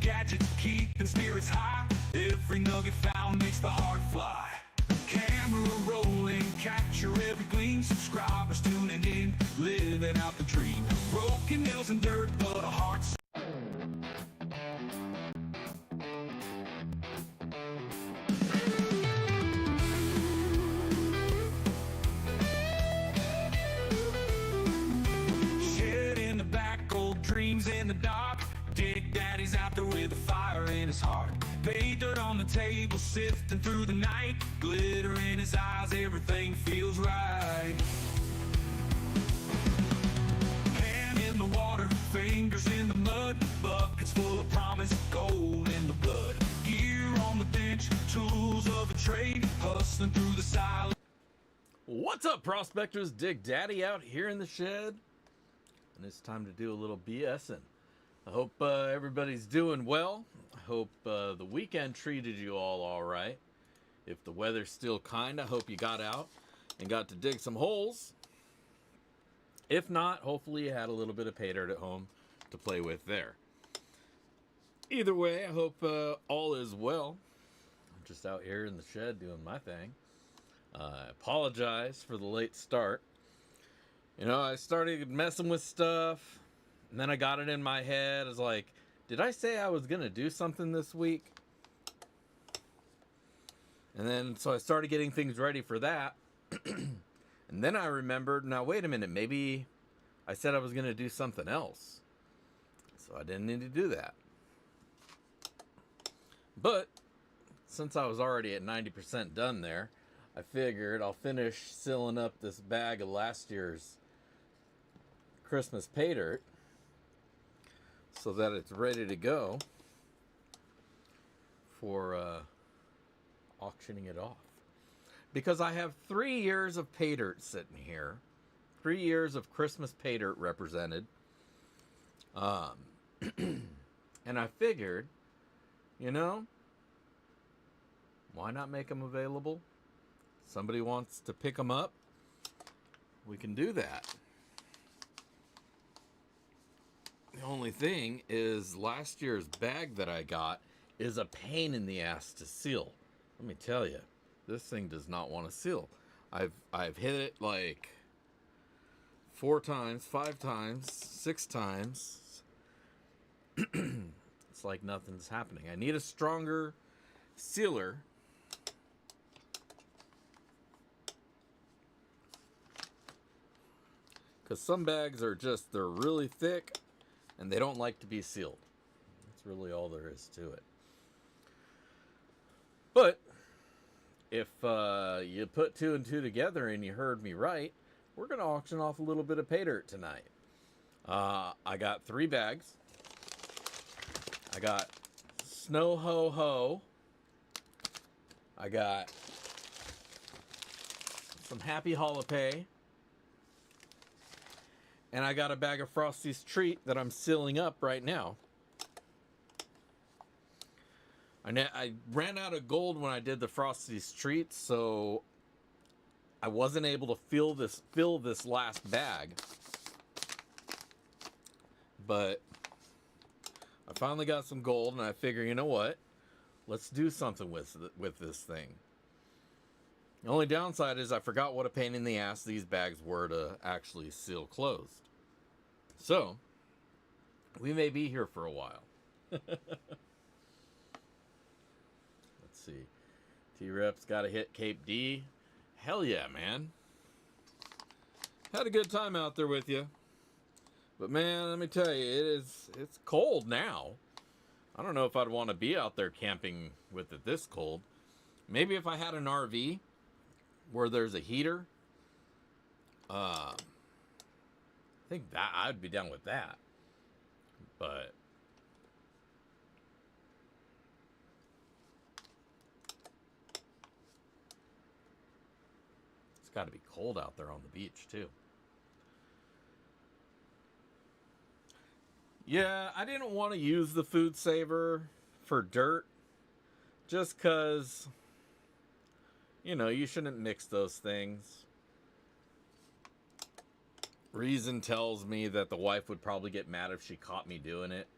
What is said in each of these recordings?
gadgets keeping spirits high. Every nugget found makes the heart fly. Camera rolling, capture every gleam. Subscribers tuning in, living out the dream. Broken nails and dirt, but a heart's shed in the back, old dreams in the dark. Dig Daddy's out there with a fire in his heart. Pay dirt on the table, sifting through the night. Glitter in his eyes, everything feels right. Hand in the water, fingers in the mud. Buckets full of promise, gold in the blood. Gear on the bench, tools of a trade. Hustling through the silence. What's up, prospectors? Dig Daddy out here in the shed, and it's time to do a little BSing. I hope everybody's doing well. I hope the weekend treated you all right. If the weather's still kind, I hope you got out and got to dig some holes. If not, hopefully you had a little bit of pay dirt at home to play with there. Either way, I hope all is well. I'm just out here in the shed doing my thing. I apologize for the late start. You know, I started messing with stuff, and then I got it in my head. I was like, did I say I was going to do something this week? And then, so I started getting things ready for that. And then I remembered, now wait a minute, maybe I said I was going to do something else. So I didn't need to do that. But, since I was already at 90% done there, I figured I'll finish sealing up this bag of last year's Christmas pay dirt so that it's ready to go for auctioning it off. Because I have 3 years of pay dirt sitting here. 3 years of Christmas pay dirt represented. And I figured, you know, why not make them available? Somebody wants to pick them up, we can do that. The only thing is last year's bag that I got is a pain in the ass to seal. Let me tell you, this thing does not want to seal. I've hit it like 4 times, 5 times, 6 times. It's like nothing's happening. I need a stronger sealer. Because some bags are just, they're really thick and they don't like to be sealed. That's really all there is to it. But if you put 2 and 2 together and you heard me right, we're going to auction off a little bit of pay dirt tonight. I got 3 bags. I got Snow Ho Ho. I got some Happy Jalapay. And I got a bag of Frosty's Treat that I'm sealing up right now. I ran out of gold when I did the Frosty's Treat, so I wasn't able to fill this last bag. But I finally got some gold, and I figure, you know what? Let's do something with this thing. The only downside is I forgot what a pain in the ass these bags were to actually seal closed. So, we may be here for a while. Let's see. T-Rep's got to hit Cape D. Hell yeah, man. Had a good time out there with you. But man, let me tell you, it's cold now. I don't know if I'd want to be out there camping with it this cold. Maybe if I had an RV where there's a heater, I think that I'd be down with that. But it's got to be cold out there on the beach too. Yeah, I didn't want to use the food saver for dirt just because, you know, you shouldn't mix those things. Reason tells me that the wife would probably get mad if she caught me doing it.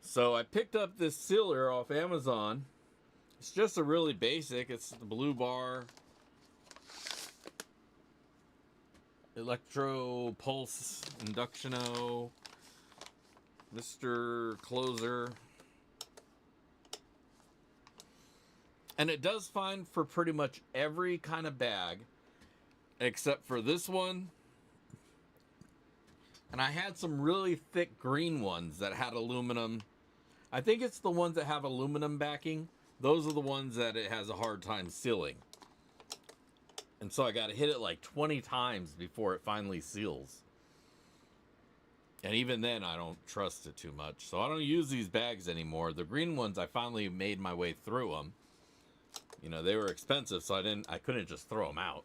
So I picked up this sealer off Amazon. It's just a really basic. It's the Blue Bar Electro Pulse Inductiono Mr. Closer. And it does fine for pretty much every kind of bag except for this one. And I had some really thick green ones that had aluminum. I think it's the ones that have aluminum backing. Those are the ones that it has a hard time sealing. And so I got to hit it like 20 times before it finally seals. And even then, I don't trust it too much. So I don't use these bags anymore. The green ones, I finally made my way through them. You know, they were expensive, so I couldn't just throw them out.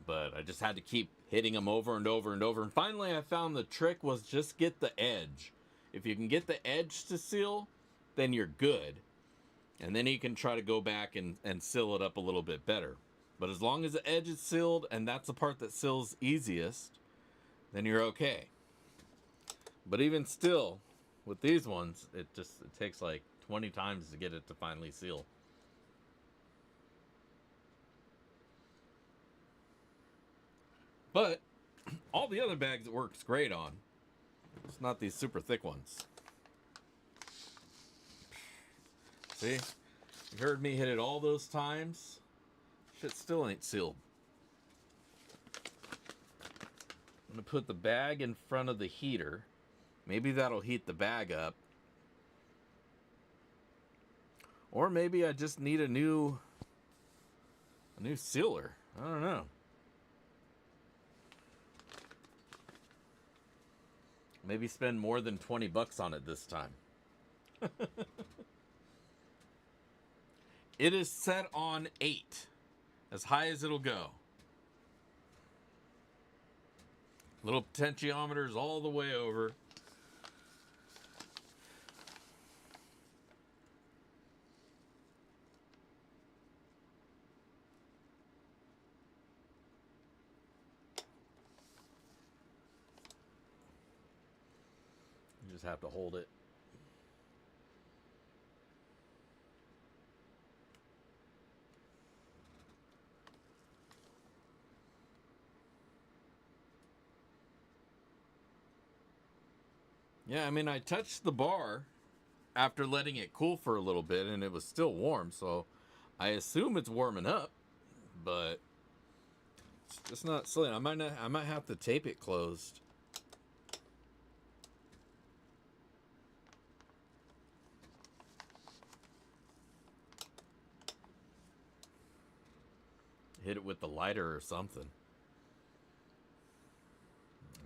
But I just had to keep hitting them over and over and over. And finally, I found the trick was just get the edge. If you can get the edge to seal, then you're good. And then you can try to go back and seal it up a little bit better. But as long as the edge is sealed, and that's the part that seals easiest, then you're okay. But even still, with these ones, it takes like 20 times to get it to finally seal. But all the other bags it works great on. It's not these super thick ones. See? You heard me hit it all those times. Shit still ain't sealed. I'm going to put the bag in front of the heater. Maybe that'll heat the bag up. Or maybe I just need a new sealer. I don't know. Maybe spend more than 20 bucks on it this time. It is set on 8. As high as it'll go. Little potentiometers all the way over. You just have to hold it. Yeah, I mean, I touched the bar after letting it cool for a little bit, and it was still warm, so I assume it's warming up, but it's just not sealing. I might have to tape it closed. Hit it with the lighter or something.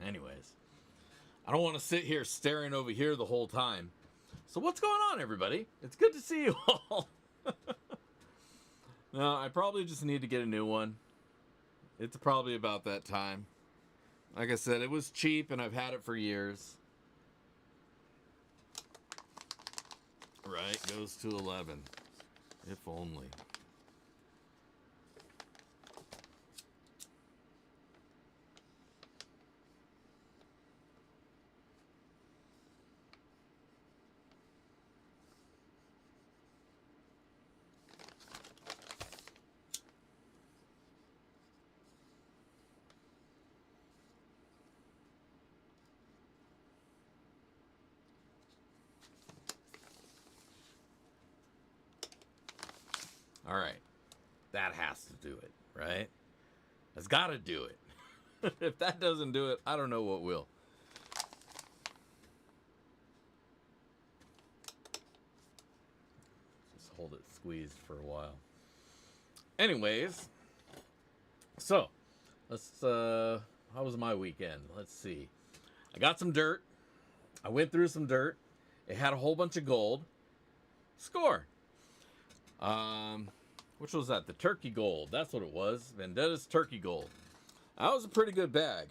Anyways. I don't want to sit here staring over here the whole time. So what's going on, everybody? It's good to see you all. No, I probably just need to get a new one. It's probably about that time. Like I said, it was cheap and I've had it for years. Right, goes to 11. If only. All right. That has to do it, right? It's got to do it. If that doesn't do it, I don't know what will. Just hold it squeezed for a while. Anyways, so let's how was my weekend? Let's see. I got some dirt. I went through some dirt. It had a whole bunch of gold. Score. Which was that? The Turkey Gold. That's what it was. Vendetta's Turkey Gold. That was a pretty good bag.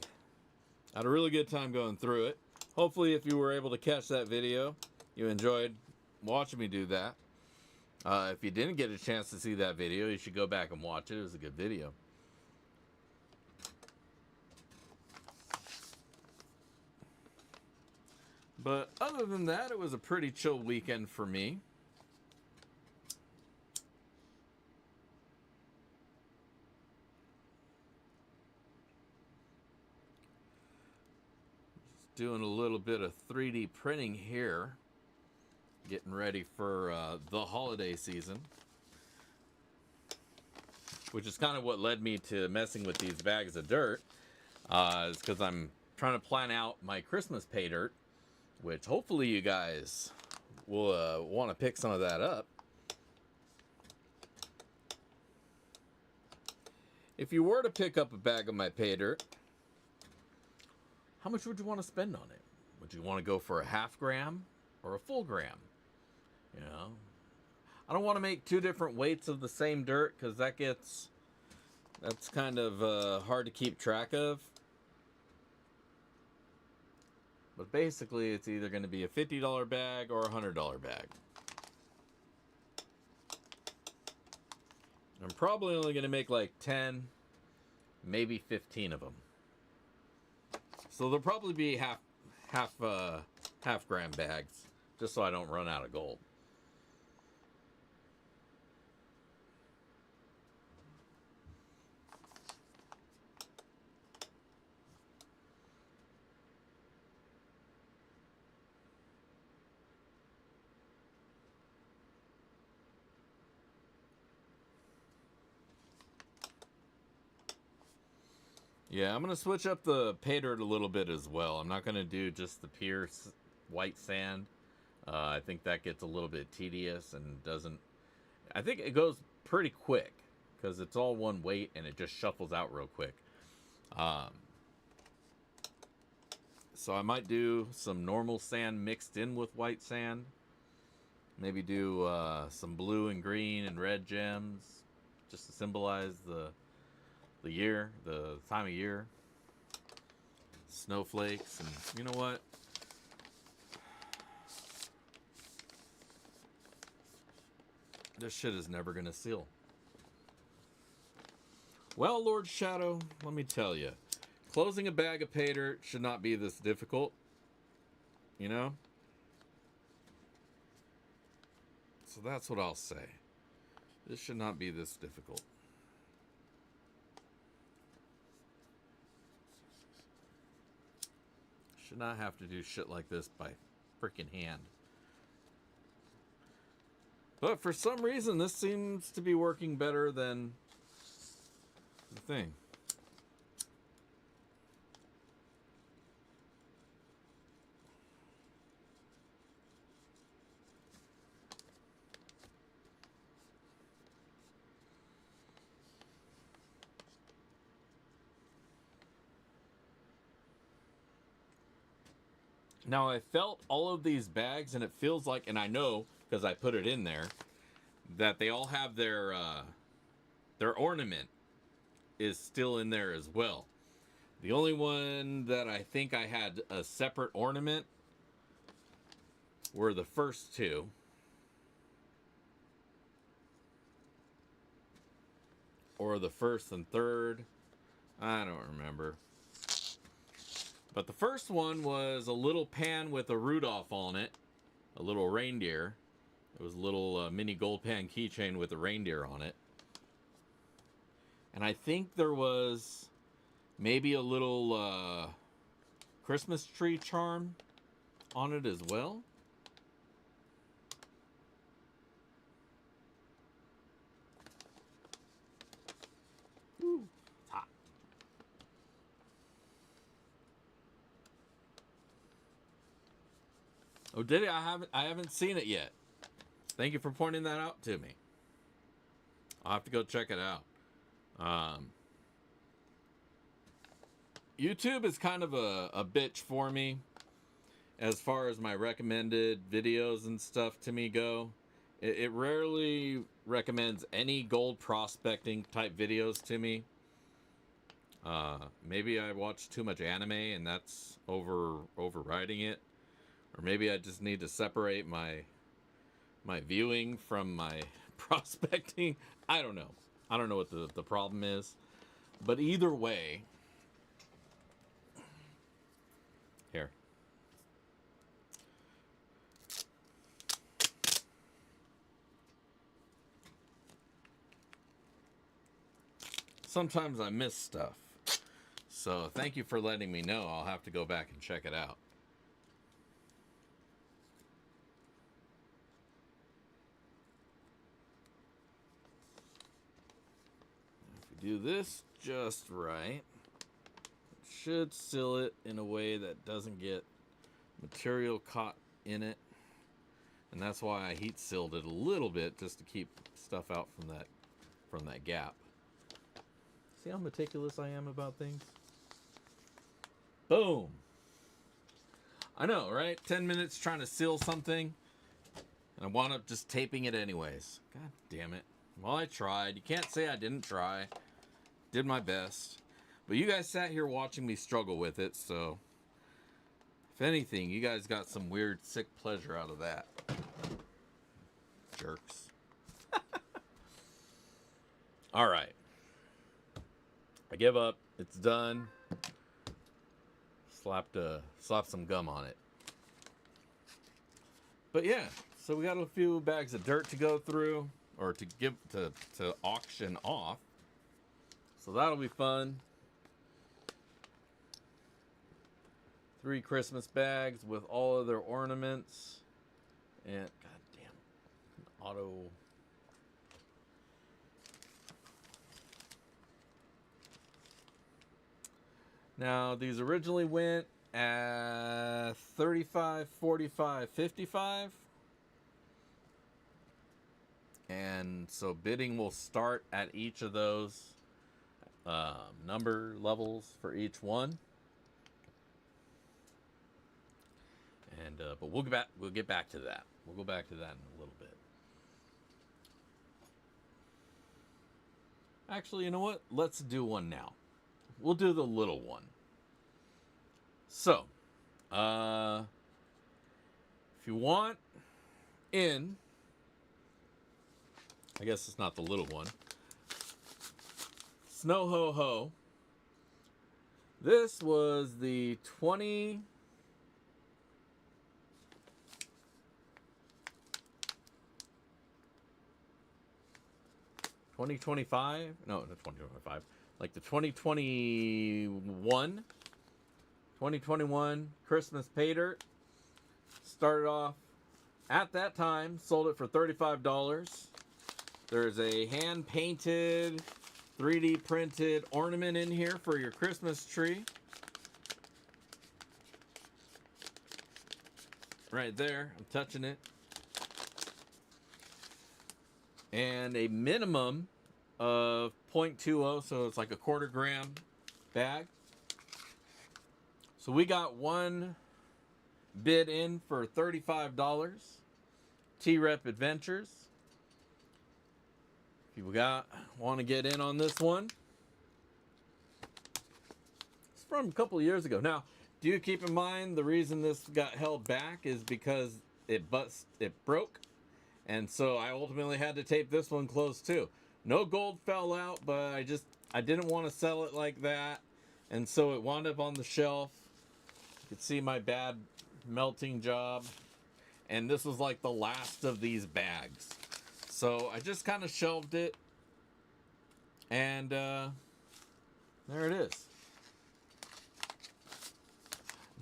I had a really good time going through it. Hopefully, if you were able to catch that video, you enjoyed watching me do that. If you didn't get a chance to see that video, you should go back and watch it. It was a good video. But other than that, it was a pretty chill weekend for me. Just doing a little bit of 3D printing here. Getting ready for the holiday season. Which is kind of what led me to messing with these bags of dirt. Is because I'm trying to plan out my Christmas pay dirt. Which hopefully you guys will want to pick some of that up. If you were to pick up a bag of my pay dirt, how much would you want to spend on it? Would you want to go for a half gram or a full gram? You know, I don't want to make two different weights of the same dirt because that's kind of hard to keep track of. But basically, it's either going to be a $50 bag or a $100 bag. I'm probably only going to make like 10, maybe 15 of them. So there'll probably be half gram bags, just so I don't run out of gold. Yeah, I'm going to switch up the pay dirt a little bit as well. I'm not going to do just the pure white sand. I think that gets a little bit tedious and doesn't... I think it goes pretty quick because it's all one weight and it just shuffles out real quick. So I might do some normal sand mixed in with white sand. Maybe do some blue and green and red gems just to symbolize the year, the time of year, snowflakes, and you know what? This shit is never gonna seal. Well, Lord Shadow, let me tell you, closing a bag of pay dirt should not be this difficult, you know? So that's what I'll say. This should not be this difficult. Should not have to do shit like this by freaking hand. But for some reason, this seems to be working better than the thing. Now I felt all of these bags and it feels like, and I know because I put it in there, that they all have their ornament is still in there as well. The only one that I think I had a separate ornament were the first two. Or the first and third. I don't remember. But the first one was a little pan with a Rudolph on it. A little reindeer. It was a little mini gold pan keychain with a reindeer on it. And I think there was maybe a little Christmas tree charm on it as well. Ooh, it's hot. Oh, did it? I haven't seen it yet. Thank you for pointing that out to me. I'll have to go check it out. YouTube is kind of a bitch for me as far as my recommended videos and stuff to me go. It rarely recommends any gold prospecting type videos to me. Maybe I watch too much anime and that's overriding it. Or maybe I just need to separate my viewing from my prospecting. I don't know. I don't know what the problem is. But either way, here. sometimes I miss stuff. So thank you for letting me know. I'll have to go back and check it out. If we do this just right, it should seal it in a way that doesn't get material caught in it. And that's why I heat sealed it a little bit, just to keep stuff out from that gap. See how meticulous I am about things? Boom. I know, right? 10 minutes trying to seal something, and I wound up just taping it anyways. God damn it. Well, I tried. You can't say I didn't try. Did my best. But you guys sat here watching me struggle with it, so if anything, you guys got some weird, sick pleasure out of that. Jerks. All right. I give up. It's done. Slap some gum on it. But yeah, so we got a few bags of dirt to go through, or to give to auction off. So that'll be fun. 3 Christmas bags with all of their ornaments. And goddamn, auto. Now, these originally went at 35, 45, 55. And so bidding will start at each of those number levels for each one. And but we'll get back to that. We'll go back to that in a little bit. Actually, you know what? Let's do one now. We'll do the little one. So, if you want in, I guess it's not the little one. Snow Ho Ho. This was the 2025? No, not 2025. Like the 2021 Christmas pay dirt. Started off at that time, sold it for $35. There's a hand painted, 3D printed ornament in here for your Christmas tree. Right there, I'm touching it. And a minimum of 0.20, so it's like a 1/4 gram bag. So we got one bid in for $35. T-Rep Adventures. If you want to get in on this one, it's from a couple of years ago. Now, do keep in mind the reason this got held back is because it broke. And so I ultimately had to tape this one closed too. No gold fell out, but I didn't want to sell it like that. And so it wound up on the shelf. You can see my bad melting job. And this was like the last of these bags. So I just kind of shelved it. And there it is.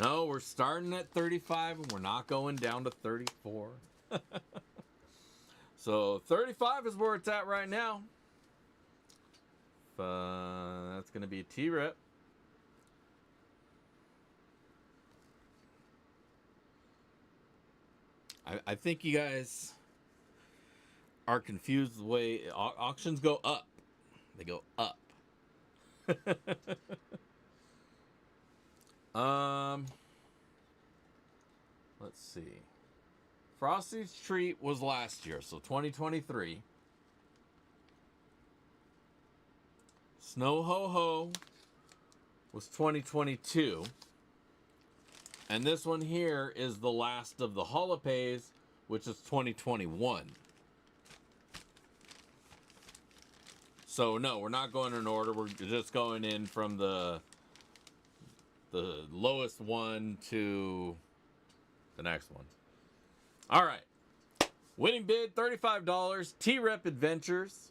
No, we're starting at 35 and we're not going down to 34. So 35 is where it's at right now. That's going to be T-Rep. I think you guys are confused the way auctions go up. They go up. Let's see. Frosty's Treat was last year, so 2023. Snow Ho Ho was 2022. And this one here is the last of the Holopays, which is 2021. So no, we're not going in order. We're just going in from the lowest one to the next one. All right. Winning bid, $35. T-Rep Adventures.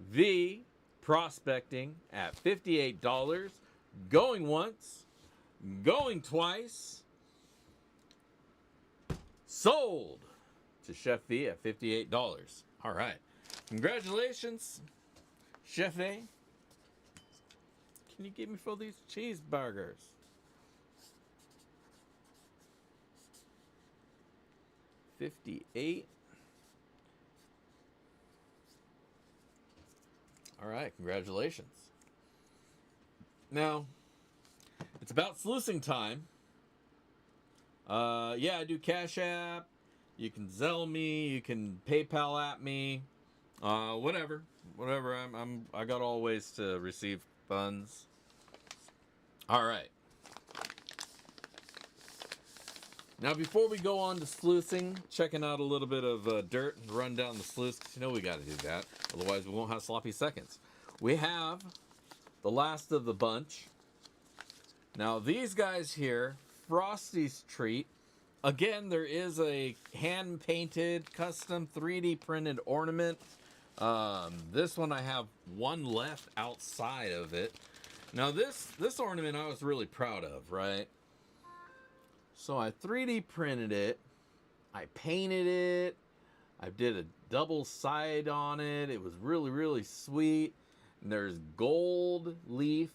V Prospecting at $58. Going once, going twice. Sold to Chef V at $58. All right. Congratulations, Chef A. Can you give me for these cheeseburgers? $58. All right, congratulations. Now, it's about sluicing time. Yeah, I do Cash App. You can Zelle me. You can PayPal at me. Whatever. I got all ways to receive funds. All right. Now, before we go on to sluicing, checking out a little bit of dirt and run down the sluice, because you know we got to do that. Otherwise, we won't have sloppy seconds. We have the last of the bunch. Now, these guys here, Frosty's Treat. Again, there is a hand-painted, custom 3D printed ornament. This one I have one left outside of it. Now, this ornament I was really proud of, right? So I 3D printed it, I painted it, I did a double side on it. It was really, really sweet. And there's gold leaf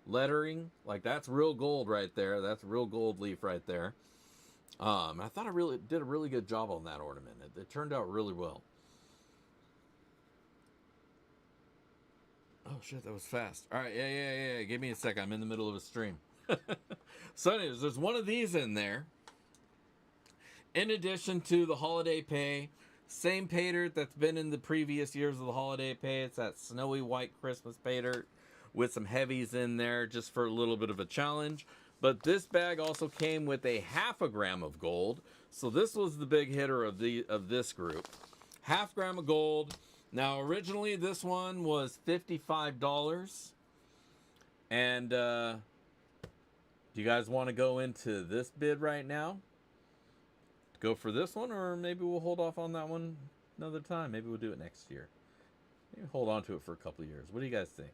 lettering, like that's real gold right there. That's real gold leaf right there. I thought I really did a really good job on that ornament. It turned out really well. Oh shit, that was fast. All right, yeah. Give me a sec. I'm in the middle of a stream. So anyways, there's one of these in there. In addition to the holiday pay, same pay dirt that's been in the previous years of the holiday pay. It's that snowy white Christmas pay dirt with some heavies in there just for a little bit of a challenge. But this bag also came with a 0.5 gram of gold. So this was the big hitter of this group. 0.5 gram of gold. Now originally this one was $55. And do you guys want to go into this bid right now? Go for this one, or maybe we'll hold off on that one another time. Maybe we'll do it next year. Maybe hold on to it for a couple of years. What do you guys think?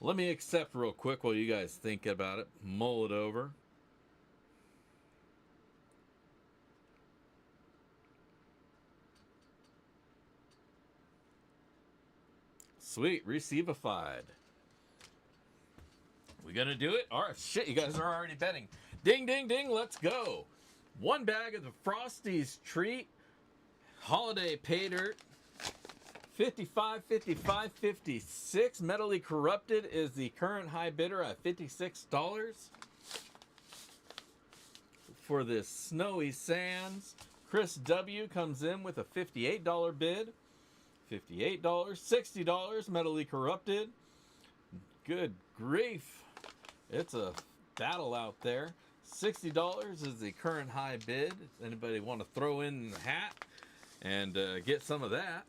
Let me accept real quick while you guys think about it. Mull it over. Sweet, receivified. We gonna do it? All right, shit, you guys are already betting. Ding, ding, ding, let's go. One bag of the Frosty's Treat holiday pay dirt. 55, 55, 56. Metally Corrupted is the current high bidder at $56. For this Snowy Sands, Chris W. comes in with a $58 bid. $58, $60, Metally Corrupted. Good grief. It's a battle out there. $60 is the current high bid. Does anybody want to throw in the hat and get some of that?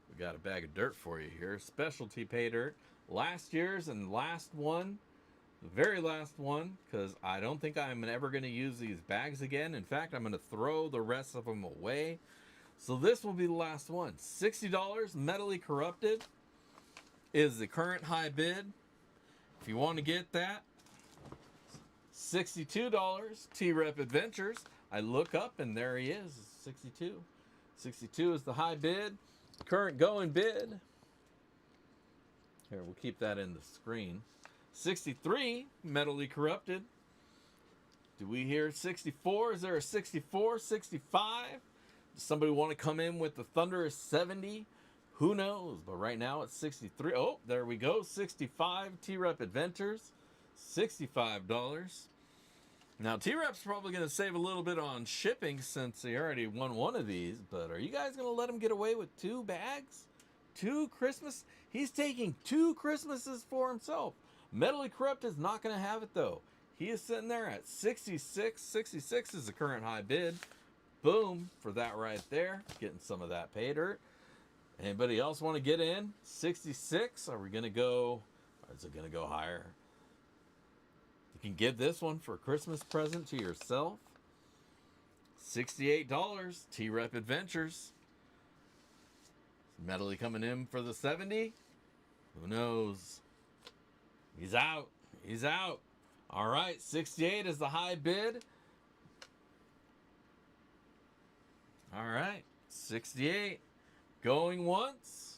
We got a bag of dirt for you here. Specialty pay dirt. Last year's and last one. The very last one, because I don't think I'm ever going to use these bags again. In fact, I'm going to throw the rest of them away. So this will be the last one. $60, Metally Corrupted is the current high bid. If you want to get that, $62, T-Rep Adventures. I look up and there he is, 62. 62 is the high bid. Current going bid. Here, we'll keep that in the screen. 63, Metally Corrupted. Do we hear 64? Is there a 64, 65? Does somebody want to come in with the thunderous 70? Who knows? But right now it's 63. Oh, there we go. 65 T-Rep Adventures. $65. Now, T-Rep's probably going to save a little bit on shipping since he already won one of these. But are you guys going to let him get away with 2 bags? 2 Christmas? He's taking 2 Christmases for himself. Metally Corrupt is not going to have it, though. He is sitting there at 66. 66 is the current high bid. Boom, for that right there. Getting some of that pay dirt. Anybody else want to get in? 66. Are we going to go, or is it going to go higher? You can give this one for a Christmas present to yourself. $68. T-Rep Adventures. Medley coming in for the 70. Who knows? He's out. He's out. All right, 68 is the high bid. All right, 68. Going once.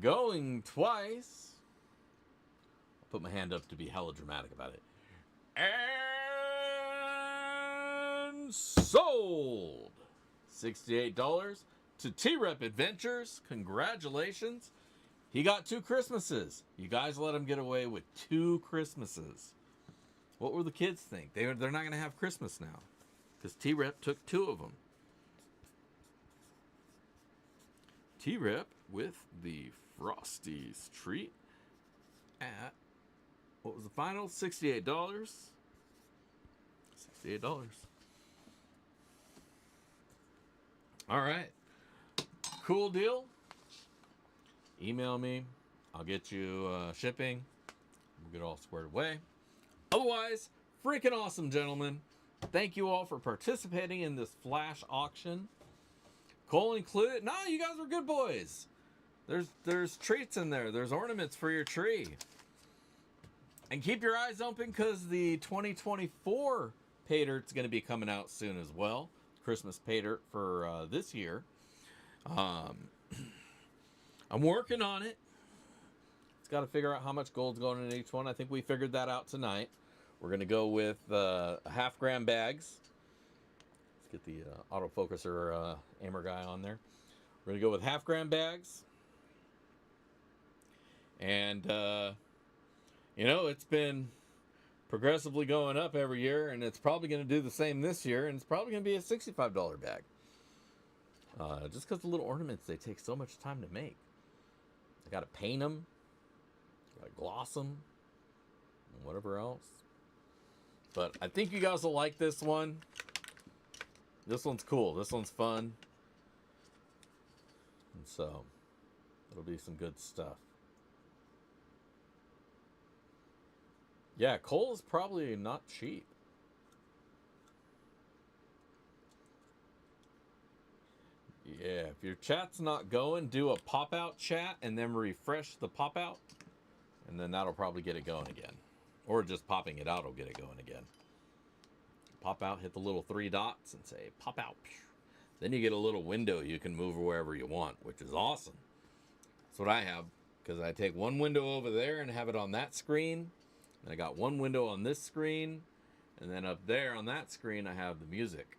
Going twice. I'll put my hand up to be hella dramatic about it. And sold. $68 to T-Rep Adventures. Congratulations. He got 2 Christmases. You guys let him get away with 2 Christmases. What will the kids think? They're not going to have Christmas now because T-Rep took 2 of them. T-Rep with the Frosties treat at, what was the final? $68. $68. All right. Cool deal. Email me. I'll get you shipping. We'll get it all squared away. Otherwise, freaking awesome, gentlemen. Thank you all for participating in this flash auction. Cole included. No, you guys were good boys. There's treats in there. There's ornaments for your tree. And keep your eyes open because the 2024 pay dirt's going to be coming out soon as well. Christmas pay dirt for this year. I'm working on it. It's got to figure out how much gold's going in each one. I think we figured that out tonight. We're going to go with half-gram bags. Let's get the autofocuser aimer guy on there. We're going to go with half-gram bags. And, you know, it's been progressively going up every year, and it's probably going to do the same this year, and it's probably going to be a $65 bag. Just because the little ornaments, they take so much time to make. I got to paint them, got to gloss them, and whatever else. But I think you guys will like this one. This one's cool. This one's fun. And so, it'll be some good stuff. Yeah, coal is probably not cheap. Yeah, if your chat's not going, do a pop-out chat and then refresh the pop-out. And then that'll probably get it going again. Or just popping it out will get it going again. Pop out, hit the little 3 dots and say, pop out. Then you get a little window you can move wherever you want, which is awesome. That's what I have, because I take one window over there and have it on that screen. And I got one window on this screen. And then up there on that screen, I have the music.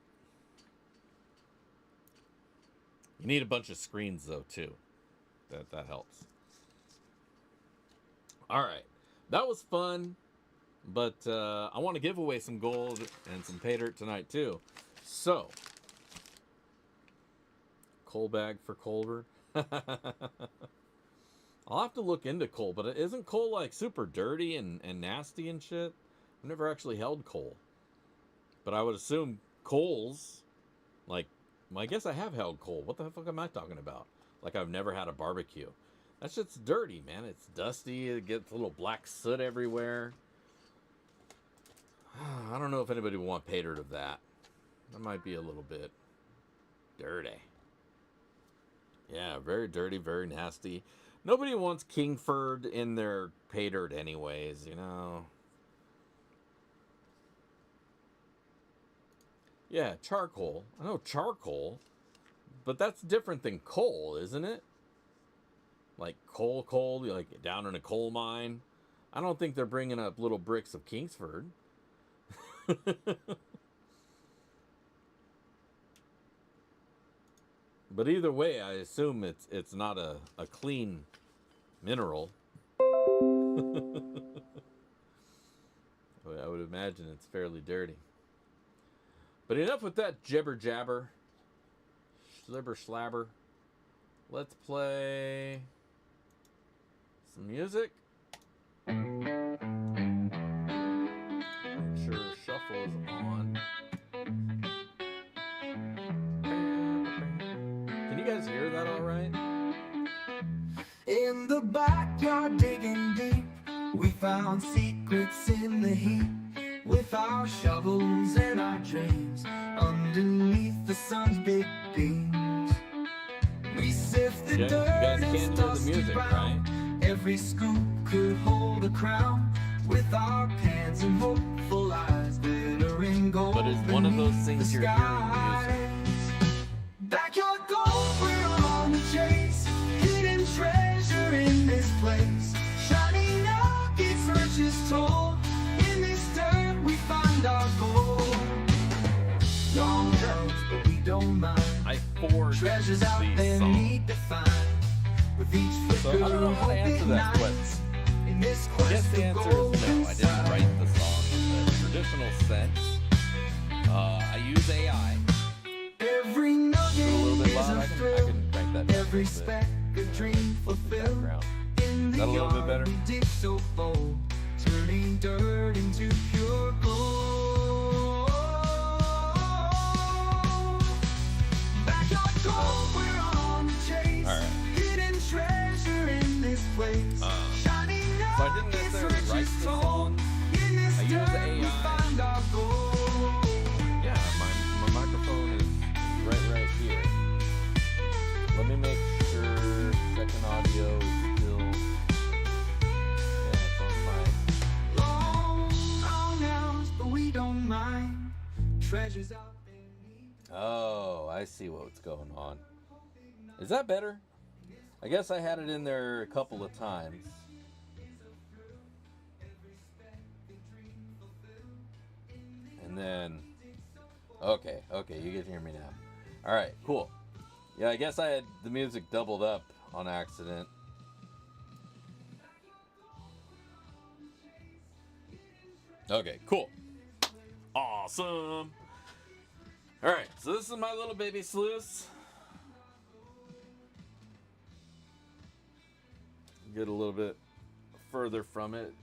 You need a bunch of screens, though, too. That helps. All right. That was fun. But I want to give away some gold and some pay dirt tonight, too. So, coal bag for Colbert. I'll have to look into coal, but isn't coal, like, super dirty and nasty and shit? I've never actually held coal. But I would assume coals, like, I guess I have held coal. What the fuck am I talking about? Like I've never had a barbecue. That shit's dirty, man. It's dusty. It gets a little black soot everywhere. I don't know if anybody would want pay dirt of that. That might be a little bit dirty. Yeah, very dirty, very nasty. Nobody wants Kingford in their pay dirt anyways, you know. Yeah, charcoal. I know charcoal, but that's different than coal, isn't it? Like coal, like down in a coal mine. I don't think they're bringing up little bricks of Kingsford. But either way, I assume it's not a clean mineral. I would imagine it's fairly dirty. But enough with that jibber jabber, slibber slabber. Let's play some music. Make sure shuffle is on. Can you guys hear that all right? In the backyard digging deep, we found secrets in the heat. with our shovels and our drains underneath the sun's big beams. We sift the Yeah, you dirt guys and can't hear the dusty music, brown. Every scoop could hold a crown with our pans and hopeful eyes glittering gold. But it's one of those things you're hearing music. Backyard gold, we're on the chase. Hidden treasure in this place. Shiny nuggets, riches told. In this dirt we find our gold. Long roads, but we don't mind. I forged Treasures out these there songs. need to find. With each So I don't know how to answer that question. In this I quest guess the of answer is gold no. I didn't inside. write the song in the traditional sense. I use AI. Every A nugget little bit is loud. a I thrill. can crank that down a Every little bit. speck a dream fulfilled. Background. In the that a little bit yard better? we dig so bold, turning dirt into pure gold. Backyard gold, we're on the chase. All right. Hidden treasure in this place. Shiny So I didn't nuggets, necessarily write riches the told. song. In this I use dirt we AI. find our gold. Yeah, my microphone is right here. Let me make sure second audio is still. Yeah, it's on mic. Long hours, but we don't mind. Treasures out there. Oh, I see what's going on. Is that better? I guess I had it in there a couple of times. And then, okay, you can hear me now. All right, cool. Yeah, I guess I had the music doubled up on accident. Okay, cool. Awesome. All right, so this is my little baby sluice. Get a little bit further from it.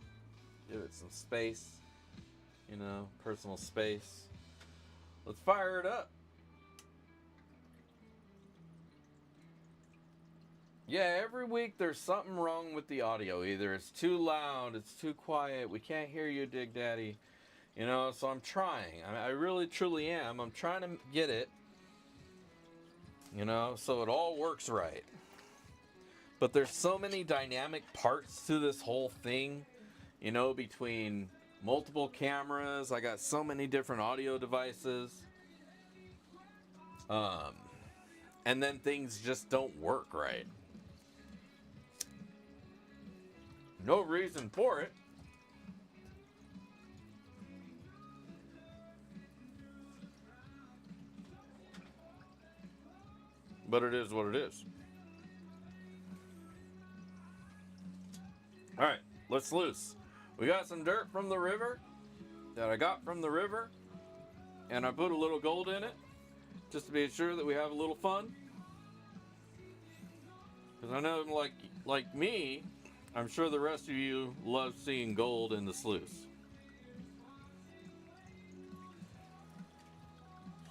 Give it some space. You know, personal space. Let's fire it up. Yeah, every week there's something wrong with the audio. Either it's too loud, it's too quiet, we can't hear you, Dig Daddy. You know, so I'm trying. I really, truly am. I'm trying to get it, you know, so it all works right. But there's so many dynamic parts to this whole thing, you know, between multiple cameras. I got so many different audio devices. And then things just don't work right. No reason for it. But it is what it is. All right, let's loose. We got some dirt from the river that I got from the river, and I put a little gold in it just to be sure that we have a little fun. Because I know, like me, I'm sure the rest of you love seeing gold in the sluice.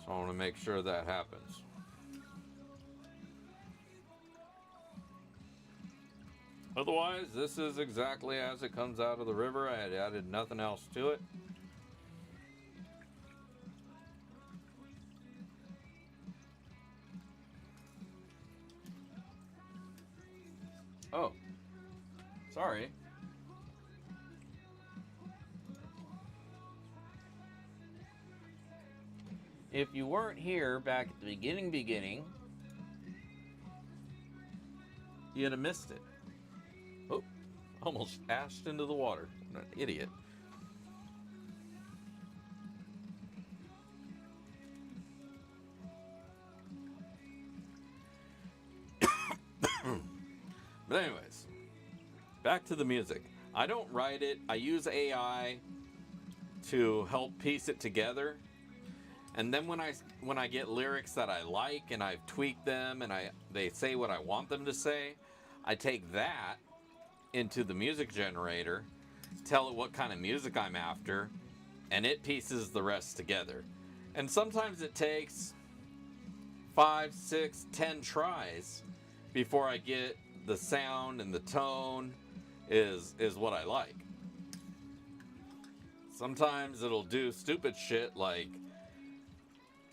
So I want to make sure that happens. Otherwise, this is exactly as it comes out of the river. I had added nothing else to it. Oh, sorry. If you weren't here back at the beginning, you'd have missed it. Oh, almost dashed into the water. What an idiot. But anyways, back to the music. I don't write it. I use AI to help piece it together. And then when I get lyrics that I like and I've tweaked them and they say what I want them to say, I take that into the music generator, tell it what kind of music I'm after, and it pieces the rest together. And sometimes it takes 5, 6, 10 tries before I get the sound and the tone is what I like. Sometimes it'll do stupid shit like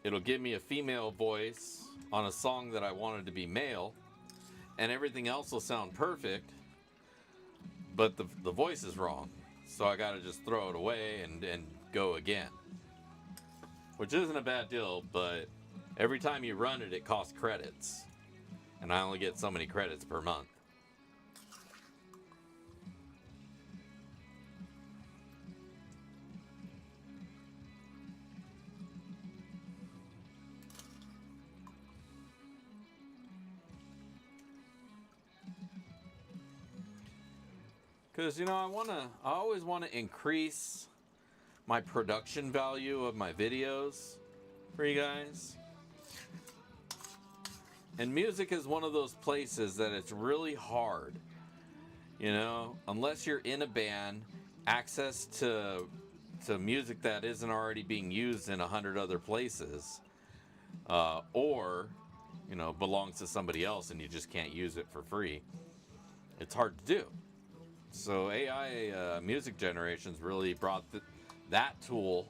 it'll give me a female voice on a song that I wanted to be male, and everything else will sound perfect, but the voice is wrong. So I gotta just throw it away and go again. Which isn't a bad deal, but every time you run it, it costs credits. And I only get so many credits per month. Because, you know, I always want to increase my production value of my videos for you guys. And music is one of those places that it's really hard, you know, unless you're in a band, access to music that isn't already being used in 100 other places, or, you know, belongs to somebody else and you just can't use it for free. It's hard to do. So AI music generations really brought that tool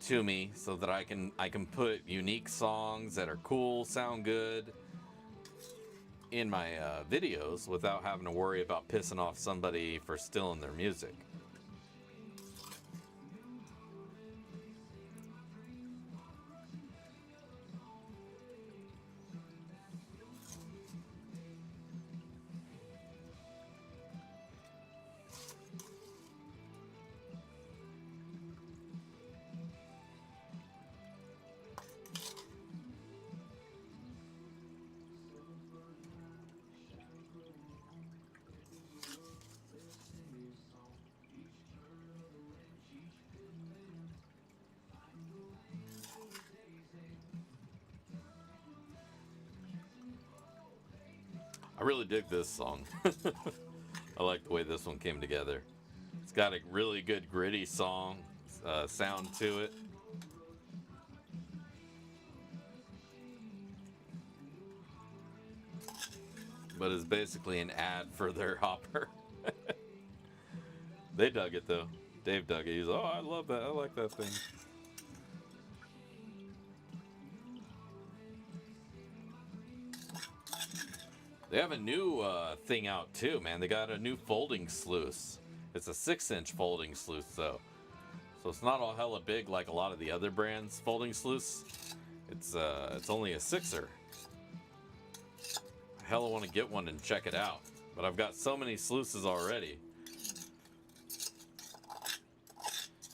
to me so that I can put unique songs that are cool, sound good in my videos without having to worry about pissing off somebody for stealing their music. I really dig this song. I like the way this one came together. It's got a really good gritty sound to it. But it's basically an ad for their hopper. They dug it though. Dave dug it. He's like, oh, I love that. I like that thing. They have a new thing out too, man. They got a new folding sluice. It's a 6-inch folding sluice though. So it's not all hella big like a lot of the other brands folding sluice. It's only a 6er. I hella want to get one and check it out. But I've got so many sluices already.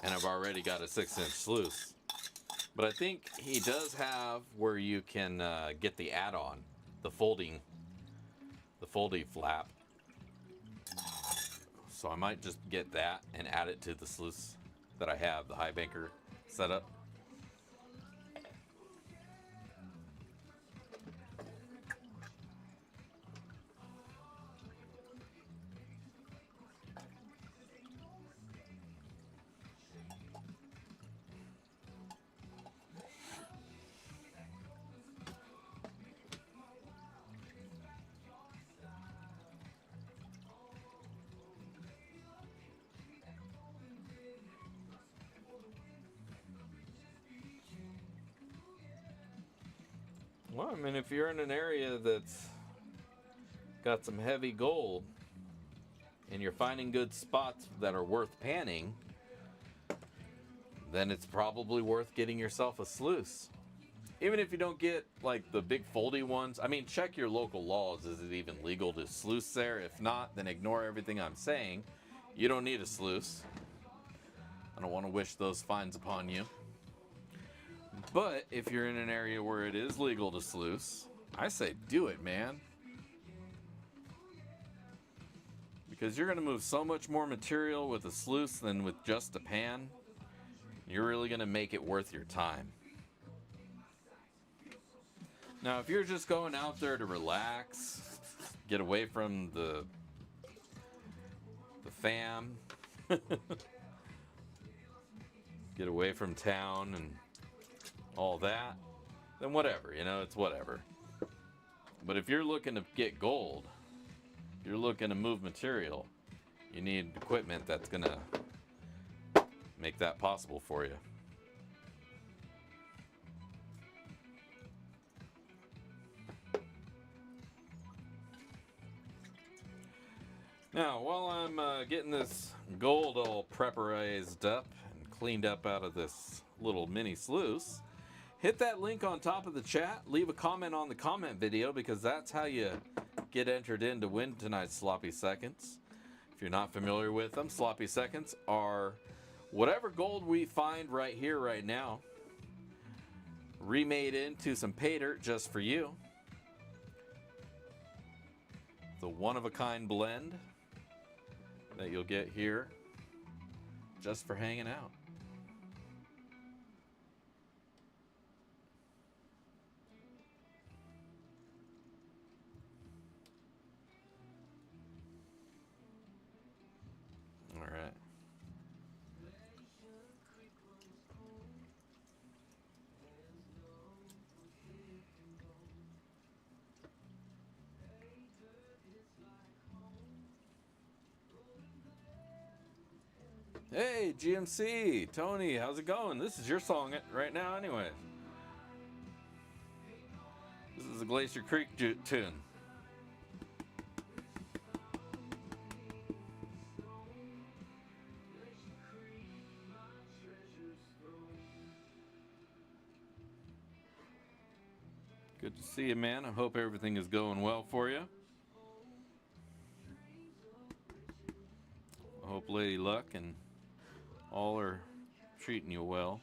And I've already got a 6-inch sluice. But I think he does have where you can get the add-on, the folding flap. So I might just get that and add it to the sluice that I have, the high banker setup. Well, I mean, if you're in an area that's got some heavy gold and you're finding good spots that are worth panning, then it's probably worth getting yourself a sluice. Even if you don't get like the big foldy ones, I mean, check your local laws. Is it even legal to sluice there? If not, then ignore everything I'm saying. You don't need a sluice. I don't want to wish those fines upon you. But if you're in an area where it is legal to sluice, I say do it, man. Because you're going to move so much more material with a sluice than with just a pan. You're really going to make it worth your time. Now, if you're just going out there to relax, get away from the fam, get away from town and all that, then whatever, you know, it's whatever. But if you're looking to get gold, you're looking to move material, you need equipment that's gonna make that possible for you. Now, while I'm getting this gold all preparized up and cleaned up out of this little mini sluice, hit that link on top of the chat. Leave a comment on the comment video, because that's how you get entered in to win tonight's Sloppy Seconds. If you're not familiar with them, Sloppy Seconds are whatever gold we find right here, right now, remade into some pay dirt just for you. The one-of-a-kind blend that you'll get here just for hanging out. All right. Hey, GMC, Tony, how's it going? This is your song right now anyway. This is a Glacier Creek tune. Good to see you, man. I hope everything is going well for you. I hope Lady Luck and all are treating you well.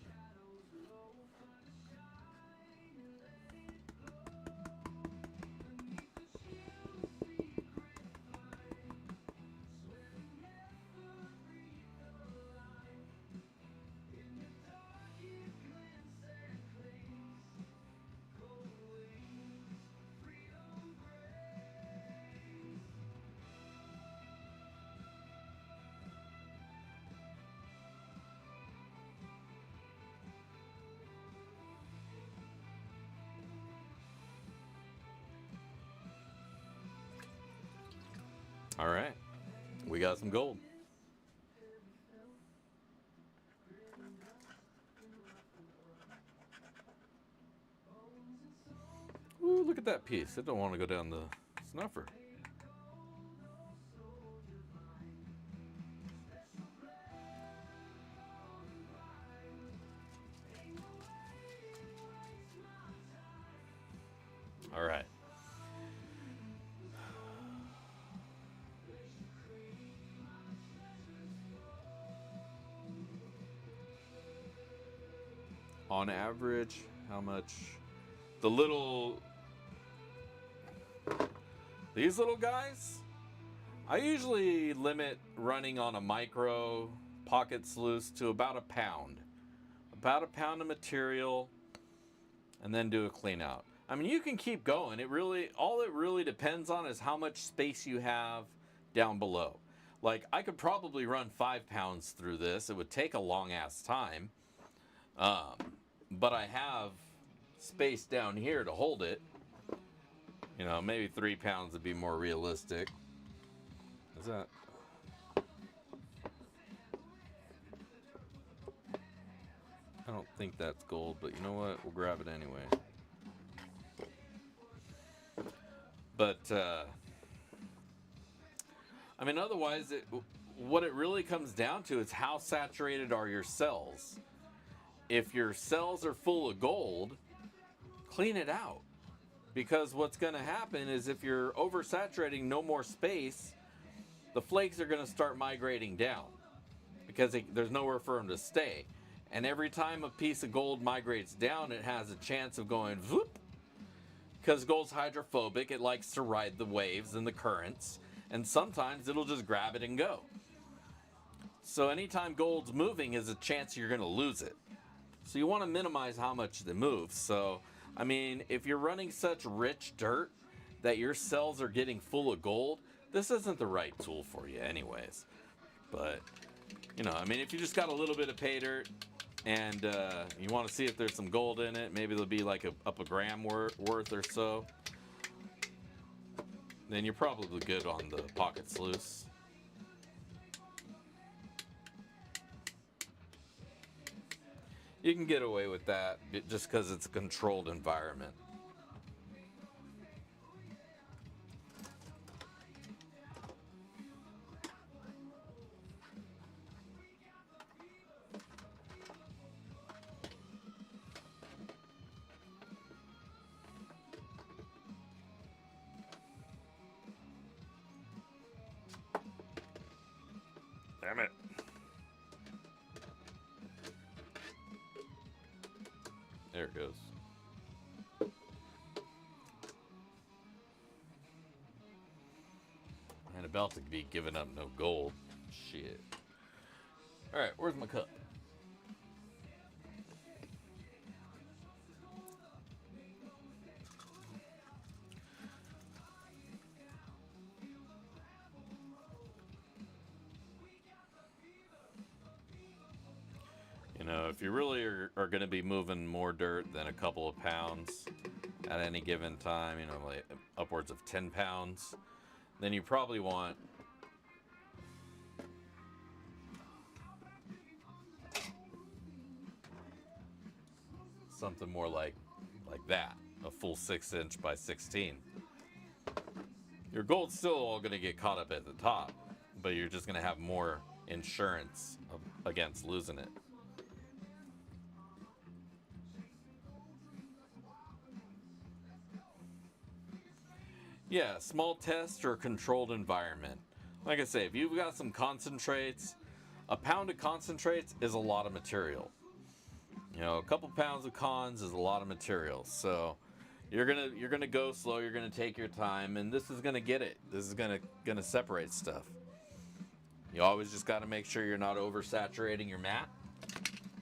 All right, we got some gold. Ooh, look at that piece. I don't want to go down the snuffer. All right. On average, how much these little guys, I usually limit running on a micro pocket sluice to about a pound of material, and then do a clean out. I mean, you can keep going. All it really depends on is how much space you have down below. Like, I could probably run 5 pounds through this. It would take a long ass time. But I have space down here to hold it. You know, maybe 3 pounds would be more realistic. Is that? I don't think that's gold, but you know what? We'll grab it anyway. But, I mean, otherwise, what it really comes down to is how saturated are your cells. If your cells are full of gold, clean it out. Because what's going to happen is if you're oversaturating no more space, the flakes are going to start migrating down. Because there's nowhere for them to stay. And every time a piece of gold migrates down, it has a chance of going whoop. Because gold's hydrophobic, it likes to ride the waves and the currents. And sometimes it'll just grab it and go. So anytime gold's moving is a chance you're going to lose it. So you want to minimize how much they move. So, I mean, if you're running such rich dirt that your cells are getting full of gold, this isn't the right tool for you anyways. But, you know, I mean, if you just got a little bit of pay dirt and you want to see if there's some gold in it, maybe there'll be like up a gram worth or so, then you're probably good on the pocket sluice. You can get away with that just because it's a controlled environment. Damn it. There it goes. And about to be giving up no gold. Shit. Alright, where's my cup? You know, if you really are going to be moving more dirt than a couple of pounds at any given time, you know, like upwards of 10 pounds, then you probably want something more like that, a full 6-inch by 16. Your gold's still all going to get caught up at the top, but you're just going to have more insurance against losing it. Yeah, small test or controlled environment. Like I say, if you've got some concentrates, a pound of concentrates is a lot of material. You know, a couple pounds of cons is a lot of material. So you're gonna go slow. You're gonna take your time, and this is gonna get it. This is gonna separate stuff. You always just got to make sure you're not oversaturating your mat,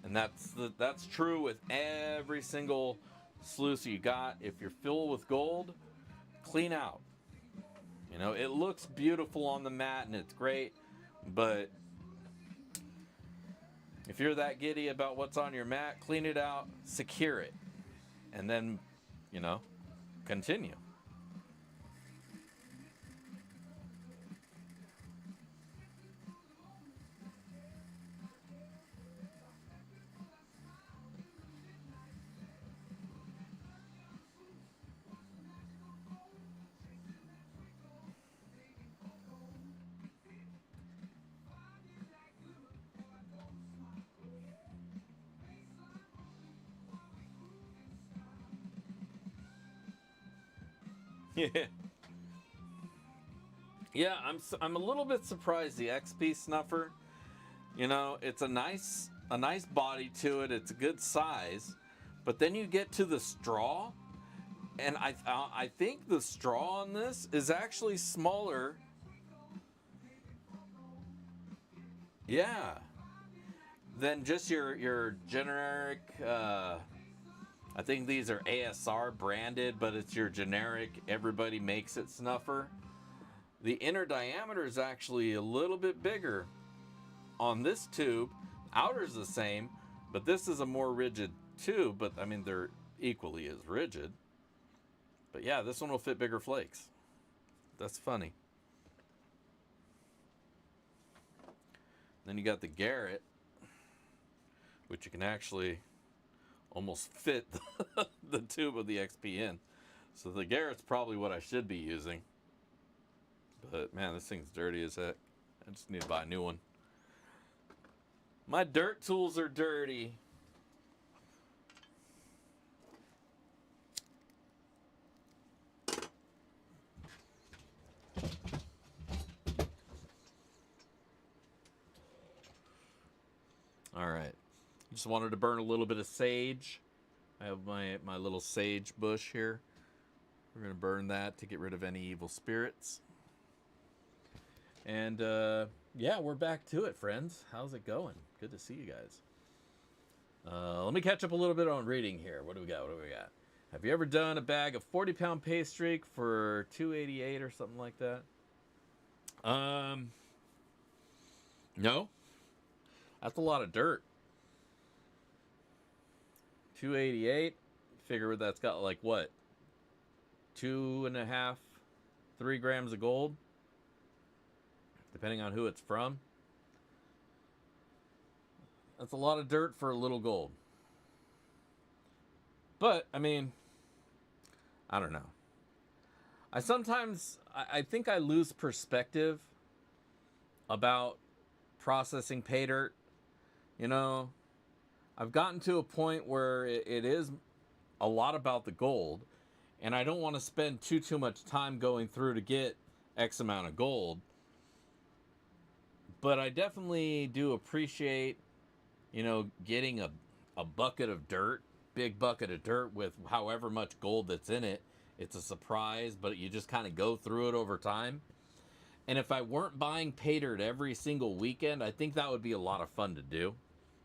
and that's true with every single sluice you got. If you're filled with gold, clean out. You know, it looks beautiful on the mat and it's great, but if you're that giddy about what's on your mat, clean it out, secure it, and then, you know, continue. Yeah. Yeah, I'm a little bit surprised the XP snuffer. You know, it's a nice body to it. It's a good size, but then you get to the straw, and I think the straw on this is actually smaller. Yeah, than just your generic. I think these are ASR branded, but it's your generic, everybody makes it snuffer. The inner diameter is actually a little bit bigger on this tube. Outer's the same, but this is a more rigid tube, but I mean, they're equally as rigid. But yeah, this one will fit bigger flakes. That's funny. Then you got the Garrett, which you can actually almost fit the tube of the XP in. So the Garrett's probably what I should be using. But man, this thing's dirty as heck. I just need to buy a new one. My dirt tools are dirty. All right. Just wanted to burn a little bit of sage. I have my little sage bush here. We're going to burn that to get rid of any evil spirits. And yeah, we're back to it, friends. How's it going? Good to see you guys. Let me catch up a little bit on reading here. What do we got? Have you ever done a bag of 40-pound pay streak for $288 or something like that? No. That's a lot of dirt. $288. Figure that's got like what? 2.5, 3 grams of gold, depending on who it's from. That's a lot of dirt for a little gold. But I mean, I don't know. I think I lose perspective about processing pay dirt. You know, I've gotten to a point where it is a lot about the gold, and I don't want to spend too much time going through to get X amount of gold. But I definitely do appreciate, getting a bucket of dirt, big bucket of dirt with however much gold that's in it. It's a surprise, but you just kind of go through it over time. And if I weren't buying pay dirt every single weekend, I think that would be a lot of fun to do.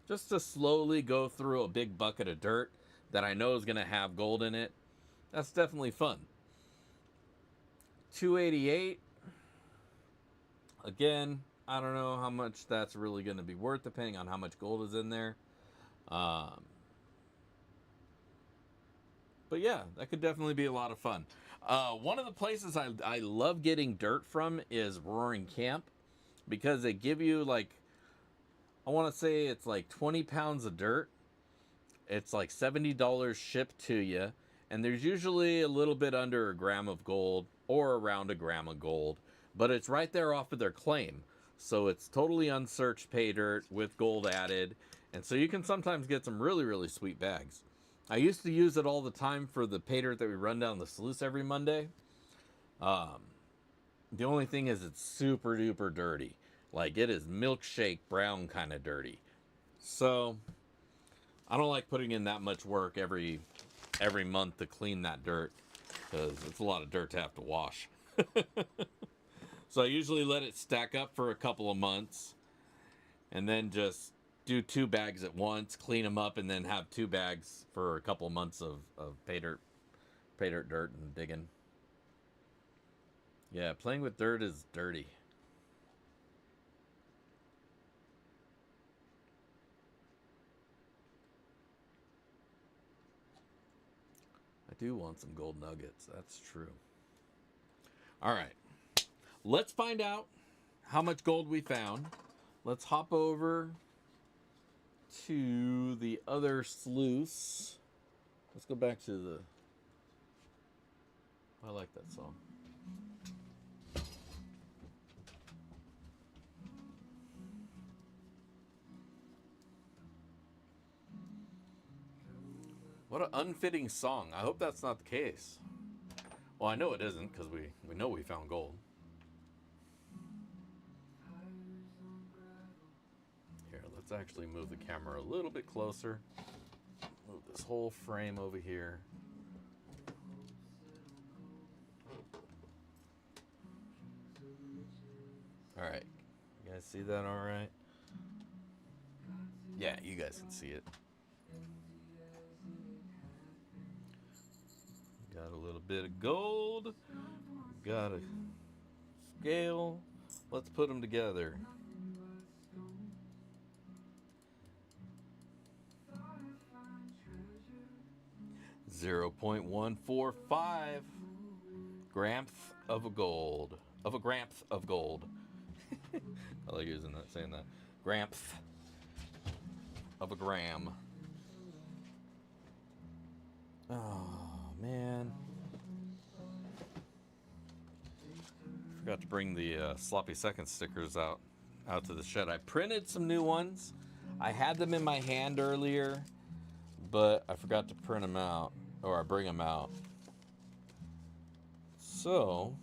Just to slowly go through a big bucket of dirt that I know is going to have gold in it. That's definitely fun. 288. Again, I don't know how much that's really going to be worth depending on how much gold is in there. But yeah, that could definitely be a lot of fun. One of the places I love getting dirt from is Roaring Camp, because they give you I want to say it's like 20 pounds of dirt. It's like $70 shipped to you, and there's usually a little bit under a gram of gold or around a gram of gold, but it's right there off of their claim. So it's totally unsearched pay dirt with gold added, and so you can sometimes get some really sweet bags. I used to use it all the time for the pay dirt that we run down the sluice every Monday. The only thing is it's super duper dirty. Like, it is milkshake brown kind of dirty. So I don't like putting in that much work every month to clean that dirt, because it's a lot of dirt to have to wash. So I usually let it stack up for a couple of months, and then just do 2 bags at once, clean them up, and then have 2 bags for a couple of months of pay dirt dirt and digging. Yeah, playing with dirt is dirty. I do want some gold nuggets, that's true. All right, let's find out how much gold we found. Let's hop over to the other sluice. Let's go back to the... I like that song. What an unfitting song. I hope that's not the case. Well, I know it isn't, because we know we found gold. Here, let's actually move the camera a little bit closer. Move this whole frame over here. Alright. You guys see that alright? Yeah, you guys can see it. Got a little bit of gold. Got a scale. Let's put them together. .145 grams of a gold. Of a gramth of gold. I like saying that. Gramth of a gram. Oh man. Forgot to bring the sloppy second stickers out to the shed. I printed some new ones. I had them in my hand earlier, but I forgot to print them out, or bring them out. So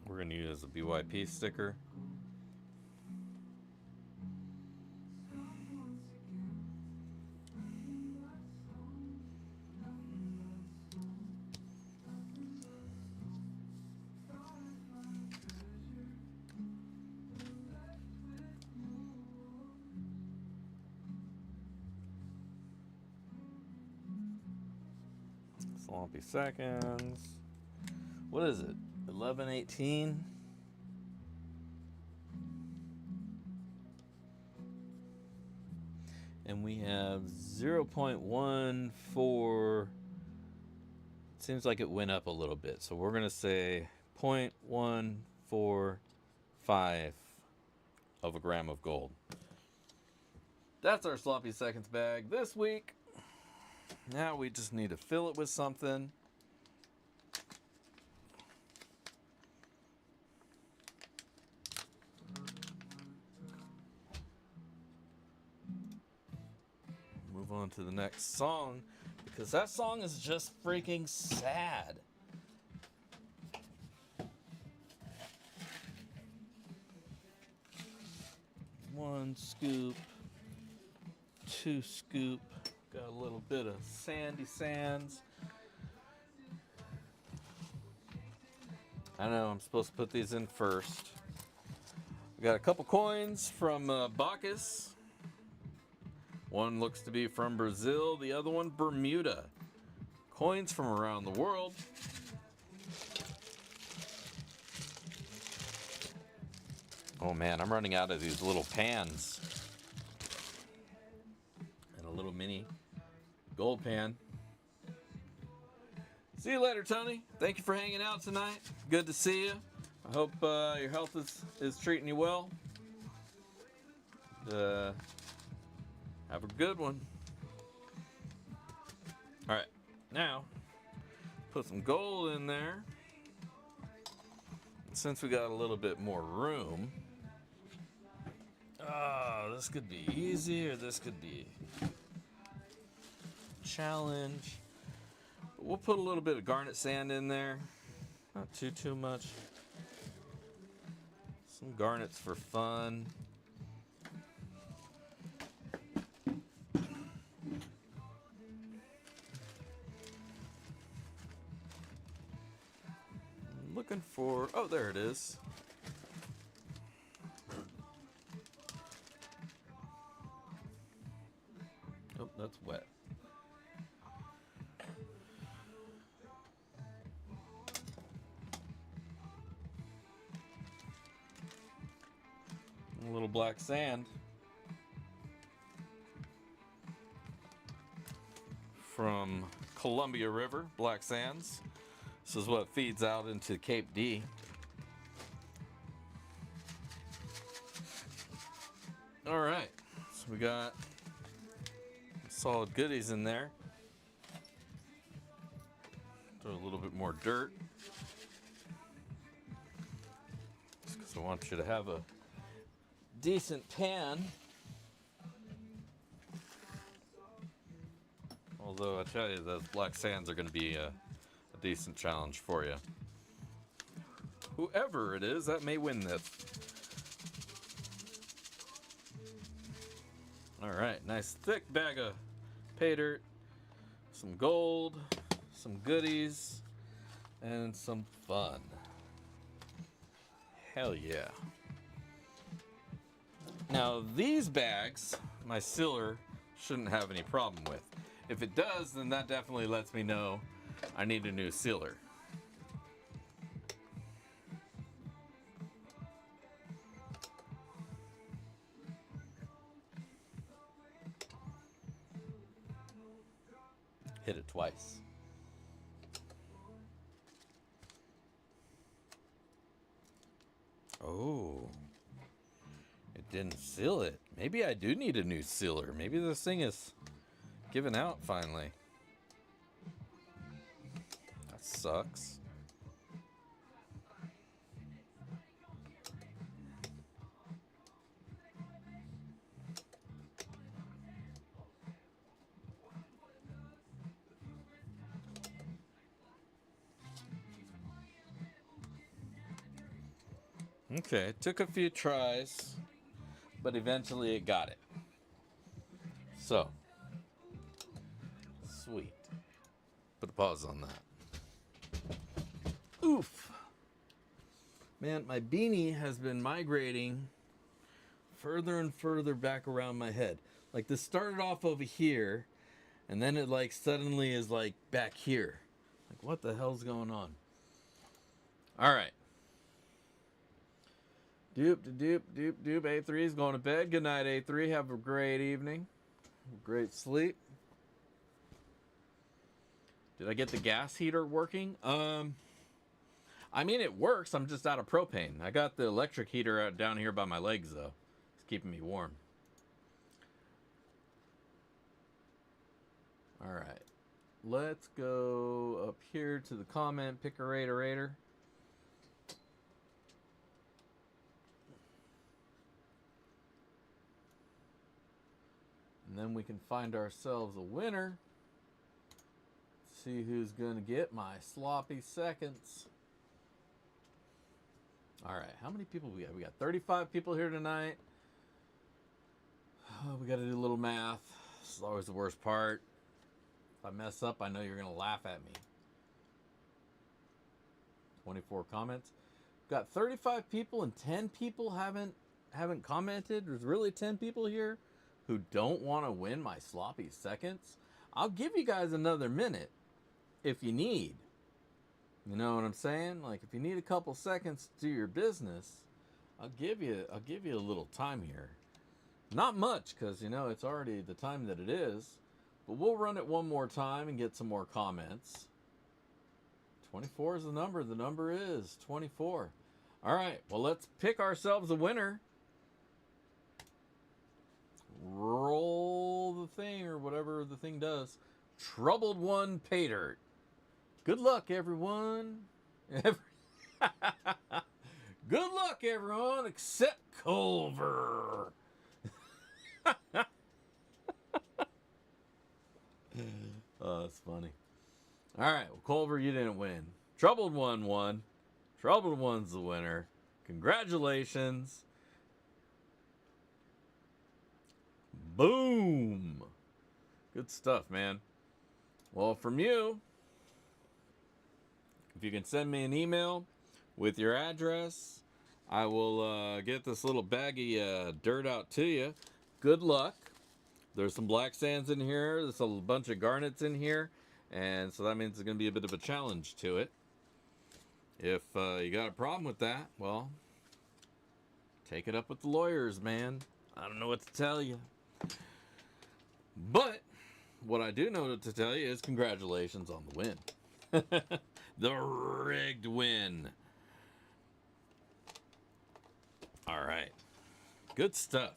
we're going to use a BYP sticker. Sloppy seconds. What is it? 1118? And we have 0.14. It seems like it went up a little bit. So we're going to say 0.145 of a gram of gold. That's our sloppy seconds bag this week. Now we just need to fill it with something. Move on to the next song, because that song is just freaking sad. One scoop, two scoop, got a little bit of Sandy Sands. I know I'm supposed to put these in first. We got a couple coins from Bacchus. One looks to be from Brazil, the other one Bermuda. Coins from around the world. Oh man, I'm running out of these little pans. And a little mini gold pan. See you later, Tony. Thank you for hanging out tonight. Good to see you. I hope your health is treating you well. Have a good one. All right, now put some gold in there. Since we got a little bit more room, this could be easy or this could be a challenge. But we'll put a little bit of garnet sand in there, not too much. Some garnets for fun. Looking for, oh, there it is. Oh, that's wet. A little black sand from Columbia River, Black Sands. This is what feeds out into Cape D. All right, so we got solid goodies in there. Throw a little bit more dirt, just because I want you to have a decent pan. Although I tell you, those black sands are going to be a decent challenge for you. Whoever it is that may win this. All right, nice thick bag of pay dirt, some gold, some goodies, and some fun. Hell yeah. Now these bags, my sealer shouldn't have any problem with. If it does, then that definitely lets me know I need a new sealer. Hit it twice. Oh, it didn't seal it. Maybe I do need a new sealer. Maybe this thing is giving out finally. That sucks. Okay, it took a few tries, but eventually it got it. So, sweet. Put a pause on that. Oof. Man, my beanie has been migrating further and further back around my head. Like this started off over here, and then it like suddenly is like back here. Like what the hell's going on? All right. Doop, doop, doop, doop. A3 is going to bed. Good night, A3. Have a great evening. Great sleep. Did I get the gas heater working? I mean, it works. I'm just out of propane. I got the electric heater out down here by my legs, though. It's keeping me warm. let's go up here to the comment picker-rater. And then we can find ourselves a winner. See who's going to get my sloppy seconds. All right, how many people we got? We got 35 people here tonight. Oh, we got to do a little math. This is always the worst part. If I mess up, I know you're going to laugh at me. 24 comments. Got 35 people and 10 people haven't commented. There's really 10 people here who don't want to win my sloppy seconds. I'll give you guys another minute if you need. You know what I'm saying? Like if you need a couple seconds to do your business, I'll give you a little time here. Not much, because you know it's already the time that it is. But we'll run it one more time and get some more comments. 24 is the number. The number is 24. All right, well, let's pick ourselves a winner. Roll the thing, or whatever the thing does. Troubled one, pay dirt. Good luck, everyone. Good luck, everyone, except Culver. Oh, that's funny. All right, well, Culver, you didn't win. Troubled one won. Troubled one's the winner. Congratulations. Boom. Good stuff, man. Well, from you, if you can send me an email with your address, I will get this little baggy dirt out to you. Good luck. There's some black sands in here. There's a bunch of garnets in here. And so that means it's going to be a bit of a challenge to it. If you got a problem with that, well, take it up with the lawyers, man. I don't know what to tell you. But what I do know to tell you is congratulations on the win. The rigged win. All right. Good stuff.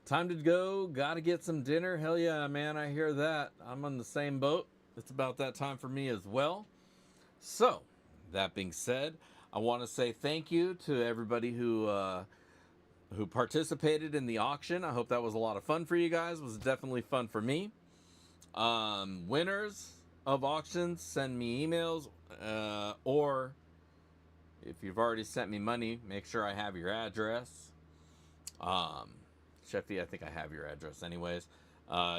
Time to go. Gotta get some dinner. Hell yeah, man. I hear that. I'm on the same boat. It's about that time for me as well. So, that being said, I want to say thank you to everybody who participated in the auction. I hope that was a lot of fun for you guys. It was definitely fun for me. Winners of auctions, send me emails, or if you've already sent me money, make sure I have your address. Sheffy, I think I have your address anyways.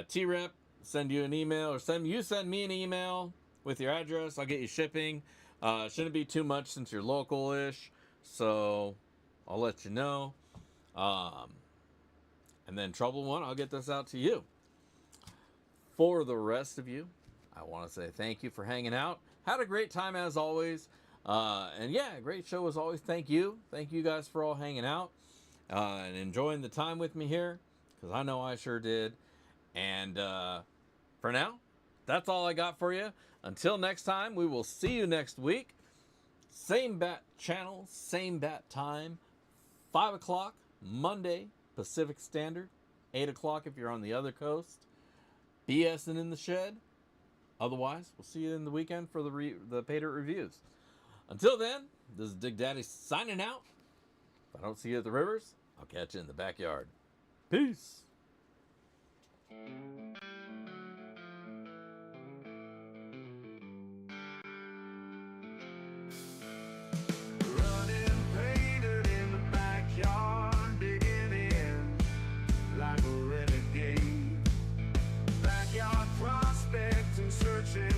T-Rep, send you an email, or send me an email with your address. I'll get you shipping. Shouldn't be too much since you're local-ish, so I'll let you know. And then Trouble One, I'll get this out to you. For the rest of you, I want to say thank you for hanging out. Had a great time as always. And yeah, great show as always. Thank you. Thank you guys for all hanging out and enjoying the time with me here, because I know I sure did. And for now, that's all I got for you. Until next time, we will see you next week. Same bat channel, same bat time. 5 o'clock, Monday, Pacific Standard. 8 o'clock if you're on the other coast. BSing in the shed. Otherwise, we'll see you in the weekend for the Pay Dirt reviews. Until then, this is Dig Daddy signing out. If I don't see you at the rivers, I'll catch you in the backyard. Peace. Running painted in the backyard, digging in like a renegade. Backyard prospecting, searching.